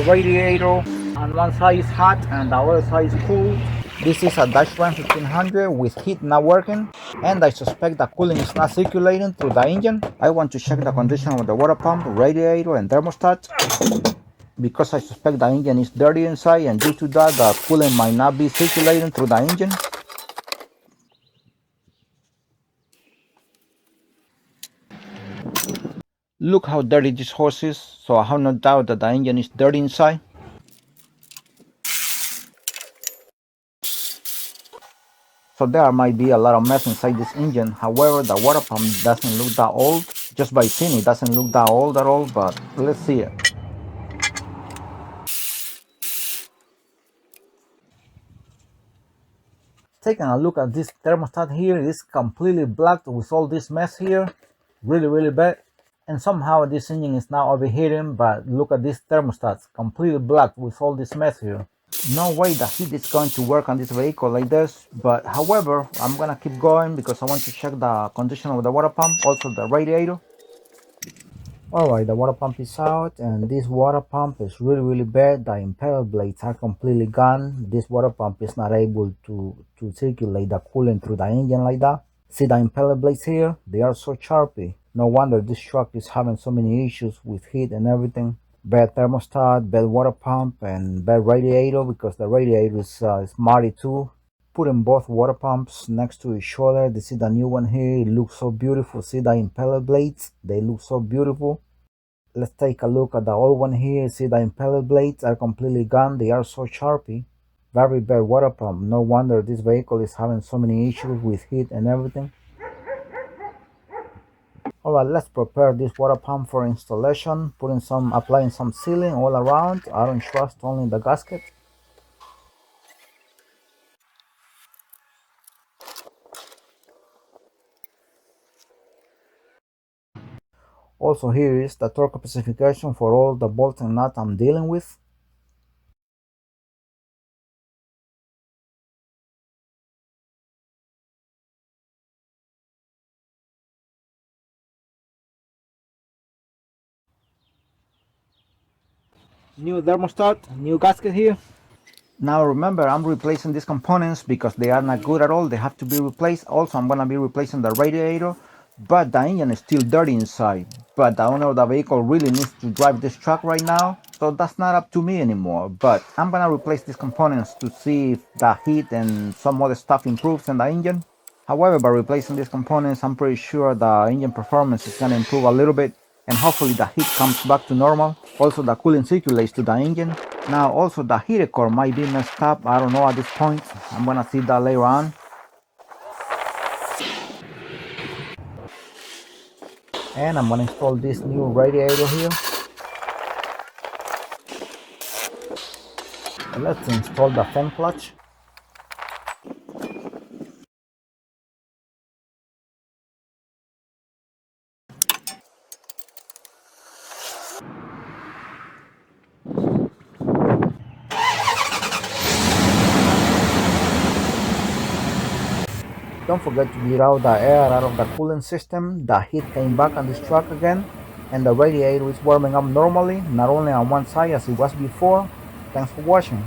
radiator. On one side is hot and the other side is cool. This is a Dash Ram 1500 with heat not working, and I suspect the cooling is not circulating through the engine. I want to check the condition of the water pump, radiator and thermostat, because I suspect the engine is dirty inside, and due to that the coolant might not be circulating through the engine. Look how dirty this hose is, so I have no doubt that the engine is dirty inside. So there might be a lot of mess inside this engine. However, the water pump doesn't look that old. Just by seeing it doesn't look that old at all, but let's see it. Taking a look at this thermostat here, it's completely black with all this mess here. Really bad. And somehow this engine is now overheating, but look at this thermostat, completely black with all this mess here. No way the heat is going to work on this vehicle like this, but however, I'm gonna keep going because I want to check the condition of the water pump, also the radiator. Alright, the water pump is out, and this water pump is really bad. The impeller blades are completely gone. This water pump is not able to circulate the coolant through the engine like that. See the impeller blades here? They are so sharpy. No wonder this truck is having so many issues with heat and everything. Bad thermostat, bad water pump, and bad radiator, because the radiator is muddy too. Putting both water pumps next to each other, this is the new one here. It looks so beautiful. See the impeller blades? They look so beautiful. Let's take a look at the old one here. See the impeller blades are completely gone. They are so sharpy. Very bad water pump. No wonder this vehicle is having so many issues with heat and everything. Alright, let's prepare this water pump for installation. Applying some sealing all around. I don't trust only the gasket. Also, here is the torque specification for all the bolts and nuts I'm dealing with. New thermostat, new gasket here. Now remember, I'm replacing these components because they are not good at all. They have to be replaced. Also, I'm gonna be replacing the radiator, but the engine is still dirty inside. But the owner of the vehicle really needs to drive this truck right now, so that's not up to me anymore. But I'm gonna replace these components to see if the heat and some other stuff improves in the engine. However, by replacing these components, I'm pretty sure the engine performance is gonna improve a little bit, and hopefully the heat comes back to normal. Also, the coolant circulates to the engine. Now also the heater core might be messed up. I don't know at this point. I'm gonna see that later on. And I'm gonna install this new radiator here. And let's install the fan clutch. Don't forget to get out the air out of the coolant system. The heat came back on this truck again, and the radiator is warming up normally, not only on one side as it was before. Thanks for watching.